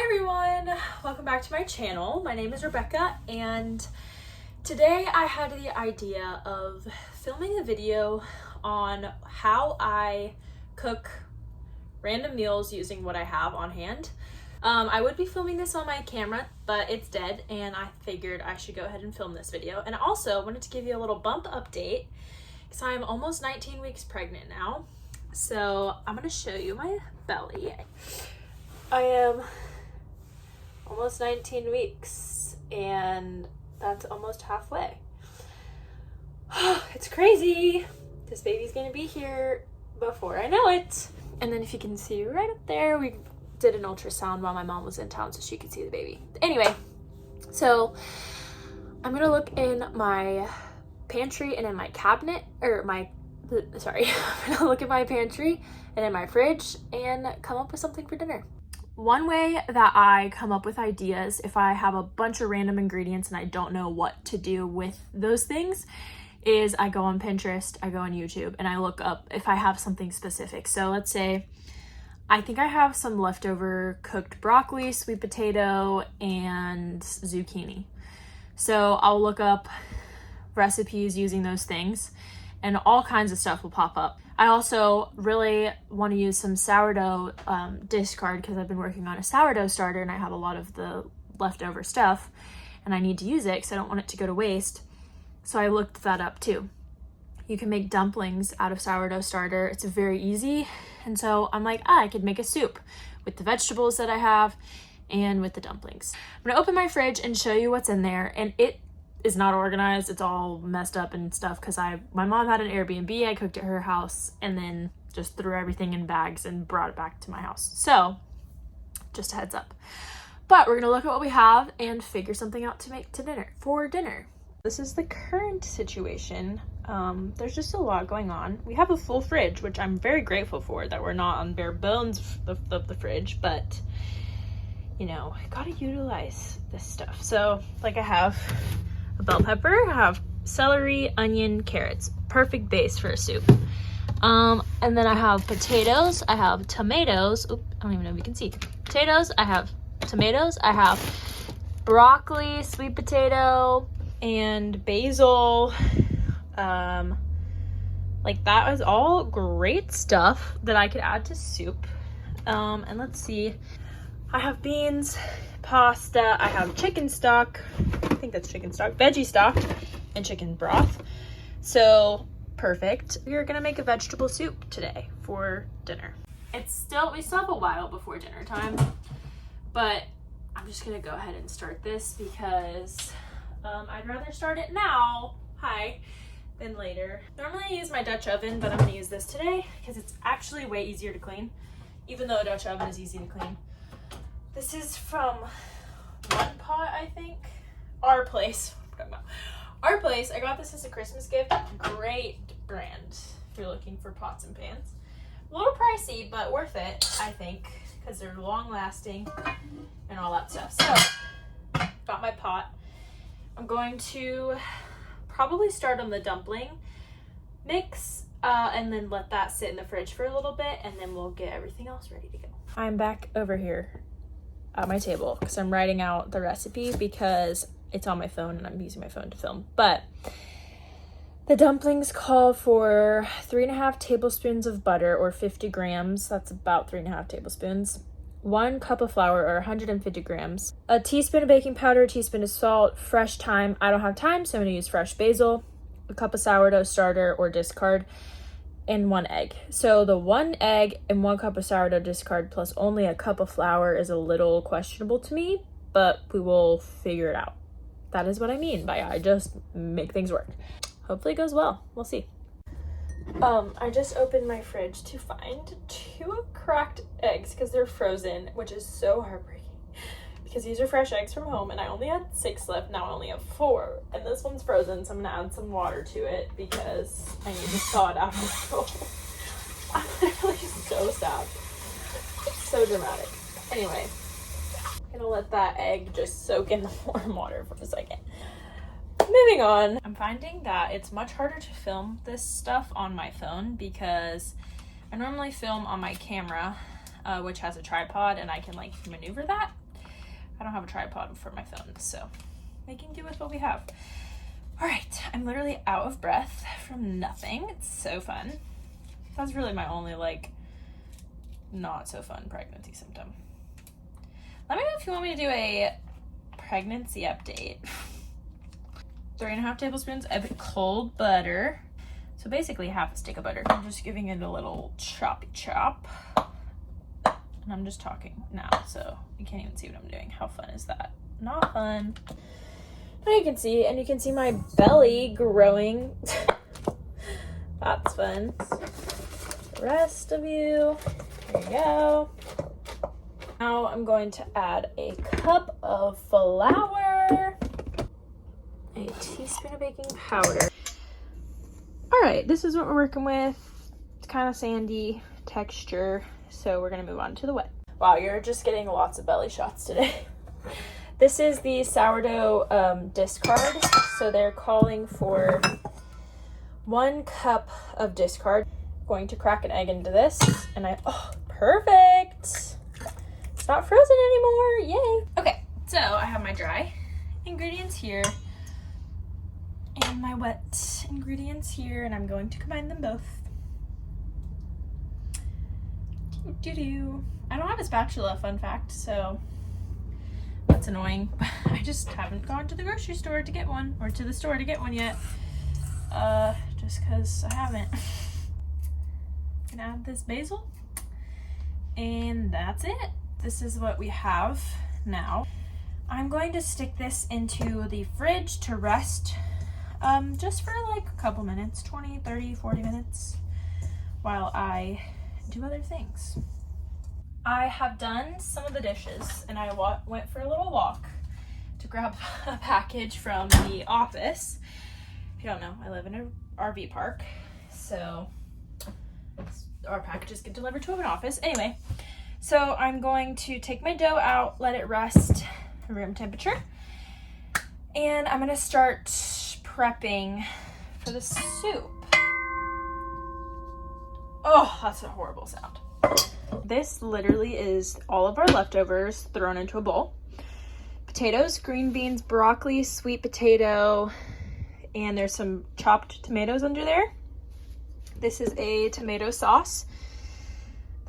everyone, welcome back to my channel. My name is Rebecca and today I had the idea of filming a video on how I cook random meals using what I have on hand. I would be filming this on my camera, but it's dead and I figured I should go ahead and film this video. And I also wanted to give you a little bump update because I'm almost 19 weeks pregnant now. So I'm going to show you my belly. I am almost 19 weeks and that's almost halfway. It's crazy. This baby's gonna be here before I know it. And then if you can see right up there, we did an ultrasound while my mom was in town so she could see the baby. Anyway, so I'm gonna look in my pantry and in my cabinet, I'm gonna look at my pantry and in my fridge and come up with something for dinner. One way that I come up with ideas if I have a bunch of random ingredients and I don't know what to do with those things is I go on Pinterest, I go on YouTube, and I look up if I have something specific. So let's say I think I have some leftover cooked broccoli, sweet potato, and zucchini. So I'll look up recipes using those things and all kinds of stuff will pop up. I also really want to use some sourdough discard because I've been working on a sourdough starter and I have a lot of the leftover stuff and I need to use it because I don't want it to go to waste. So I looked that up too. You can make dumplings out of sourdough starter. It's very easy. And so I'm like, I could make a soup with the vegetables that I have and with the dumplings. I'm gonna open my fridge and show you what's in there, and it is not organized. It's all messed up and stuff because my mom had an Airbnb. I cooked at her house and then just threw everything in bags and brought it back to my house. So just a heads up. But we're gonna look at what we have and figure something out to make for dinner. This is the current situation. There's just a lot going on. We have a full fridge, which I'm very grateful for, that we're not on bare bones of the fridge, but you know, I gotta utilize this stuff. So like I have a bell pepper, I have celery, onion, carrots. Perfect base for a soup. And then I have potatoes, I have tomatoes. Oop, I don't even know if you can see. Potatoes, I have tomatoes, I have broccoli, sweet potato, and basil. Like that is all great stuff that I could add to soup. And let's see. I have beans, pasta, I have chicken stock, I think that's chicken stock, veggie stock, and chicken broth. So perfect. We're gonna make a vegetable soup today for dinner. We still have a while before dinner time, but I'm just gonna go ahead and start this because I'd rather start it now, than later. Normally I use my Dutch oven, but I'm gonna use this today because it's actually way easier to clean, even though a Dutch oven is easy to clean. This is from One Pot, I think. Our Place. Our Place. I got this as a Christmas gift. Great brand if you're looking for pots and pans. A little pricey, but worth it, I think, because they're long lasting and all that stuff. So, got my pot. I'm going to probably start on the dumpling mix and then let that sit in the fridge for a little bit, and then we'll get everything else ready to go. I'm back over here at my table because I'm writing out the recipe because it's on my phone and I'm using my phone to film. But the dumplings call for 3.5 tablespoons of butter, or 50 grams. That's about 3.5 tablespoons. 1 cup of flour, or 150 grams. A teaspoon of baking powder, a teaspoon of salt, fresh thyme. I don't have thyme, so I'm gonna use fresh basil. A cup of sourdough starter or discard, and 1 egg. So the 1 egg and 1 cup of sourdough discard plus only a cup of flour is a little questionable to me, but we will figure it out. That is what I mean by I just make things work. Hopefully it goes well. We'll see. I just opened my fridge to find 2 cracked eggs because they're frozen, which is so heartbreaking because these are fresh eggs from home and I only had 6 left. Now I only have 4 and this one's frozen, so I'm gonna add some water to it because I need to thaw it out a little. I'm literally so sad. It's so dramatic. Anyway, I'm gonna let that egg just soak in the warm water for a second. Moving on. I'm finding that it's much harder to film this stuff on my phone because I normally film on my camera, which has a tripod and I can like maneuver that. I don't have a tripod for my phone, so making do with what we have. All right, I'm literally out of breath from nothing. It's so fun. That's really my only like not so fun pregnancy symptom. Let me know if you want me to do a pregnancy update. 3.5 tablespoons of cold butter. So basically half a stick of butter. I'm just giving it a little choppy chop. And I'm just talking now, so you can't even see what I'm doing. How fun is that? Not fun. Now you can see, and you can see my belly growing. That's fun. The rest of you, here you go. Now I'm going to add a cup of flour, a teaspoon of baking powder. All right, this is what we're working with. It's kind of sandy texture, so we're gonna move on to the wet. Wow, you're just getting lots of belly shots today. This is the sourdough discard. So they're calling for 1 cup of discard. I'm going to crack an egg into this, and oh, perfect. It's not frozen anymore, yay. Okay, so I have my dry ingredients here and my wet ingredients here, and I'm going to combine them both. I don't have a spatula, fun fact, so that's annoying. I just haven't gone to the grocery store to get one, or to the store to get one yet. Just because I haven't. Gonna add this basil, and that's it. This is what we have now. I'm going to stick this into the fridge to rest just for like a couple minutes, 20, 30, 40 minutes, while I do other things. I have done some of the dishes, and I went for a little walk to grab a package from the office. If you don't know, I live in an RV park, so our packages get delivered to an office. Anyway, so I'm going to take my dough out, let it rest room temperature, and I'm gonna start prepping for the soup. Oh, that's a horrible sound. This literally is all of our leftovers thrown into a bowl. Potatoes, green beans, broccoli, sweet potato, and there's some chopped tomatoes under there. This is a tomato sauce.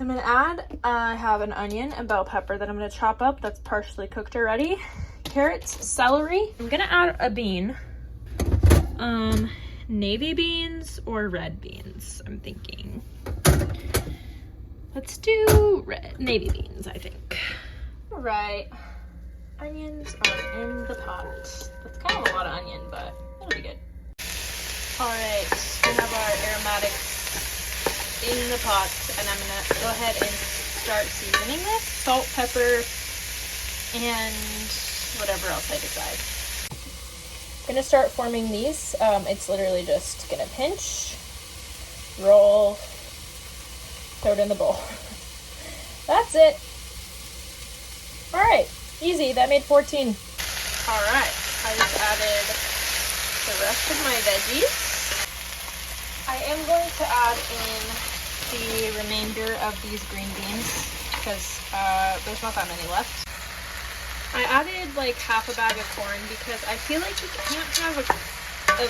I'm gonna add, I have an onion and bell pepper that I'm gonna chop up. That's partially cooked already. Carrots, celery. I'm gonna add a bean. Navy beans or red beans, I'm thinking. Let's do navy beans, I think. All right, onions are in the pot. That's kind of a lot of onion, but it'll be good. All right, we have our aromatics in the pot, and I'm gonna go ahead and start seasoning this. Salt, pepper, and whatever else I decide. I'm gonna start forming these. It's literally just gonna pinch, roll, throw it in the bowl. That's it. All right, easy. That made 14. All right, I just added the rest of my veggies. I am going to add in the remainder of these green beans because there's not that many left. I added like half a bag of corn because I feel like you can't have a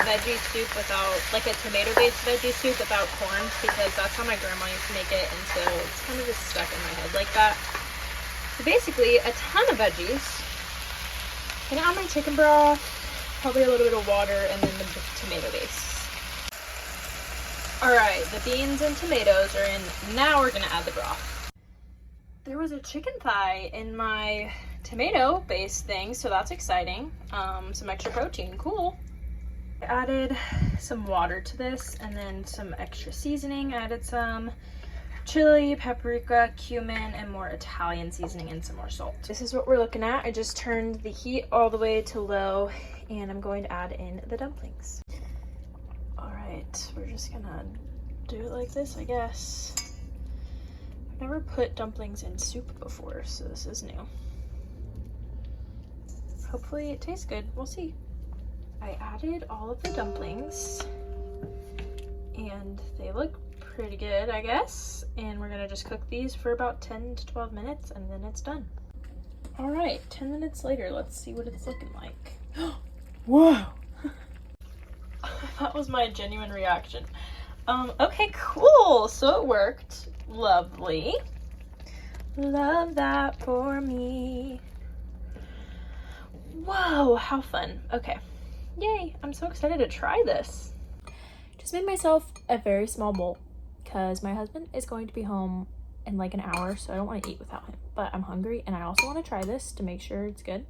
veggie soup without, like a tomato-based veggie soup without corn, because that's how my grandma used to make it, and so it's kind of just stuck in my head like that. So basically, a ton of veggies. I'm gonna add my chicken broth, probably a little bit of water, and then the tomato base. Alright, the beans and tomatoes are in. Now we're gonna add the broth. There was a chicken thigh in my tomato-based thing, so that's exciting. Some extra protein, cool. I added some water to this and then some extra seasoning. I added some chili, paprika, cumin, and more Italian seasoning and some more salt. This is what we're looking at. I just turned the heat all the way to low, and I'm going to add in the dumplings. All right, we're just gonna do it like this, I guess. I've never put dumplings in soup before, so this is new. Hopefully it tastes good, we'll see. I added all of the dumplings and they look pretty good, I guess. And we're gonna just cook these for about 10 to 12 minutes and then it's done. All right, 10 minutes later, let's see what it's looking like. Whoa. That was my genuine reaction. Okay, cool. So it worked. Lovely. Love that for me. Whoa, how fun. Okay. Yay, I'm so excited to try this. Just made myself a very small bowl because my husband is going to be home in like an hour, so I don't want to eat without him. But I'm hungry and I also want to try this to make sure it's good.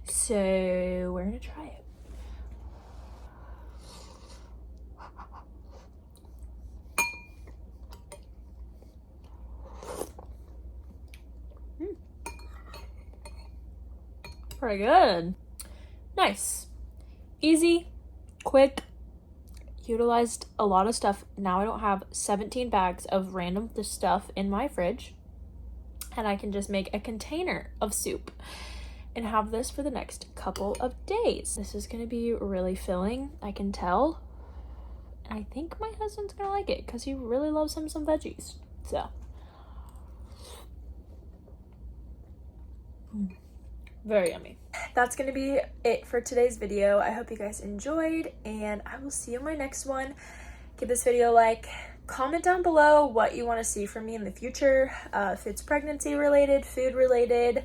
So we're gonna try it. Pretty good. Nice. Easy, quick, utilized a lot of stuff. Now I don't have 17 bags of random stuff in my fridge, and I can just make a container of soup and have this for the next couple of days. This is gonna be really filling, I can tell. And I think my husband's gonna like it because he really loves him some veggies. So. Very yummy. That's gonna be it for today's video. I hope you guys enjoyed, and I will see you in my next one. Give this video a like. Comment down below what you want to see from me in the future. If it's pregnancy related, food related,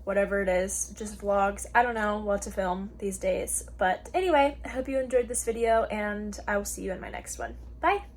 whatever it is, just vlogs. I don't know what to film these days. But anyway, I hope you enjoyed this video, and I will see you in my next one. Bye!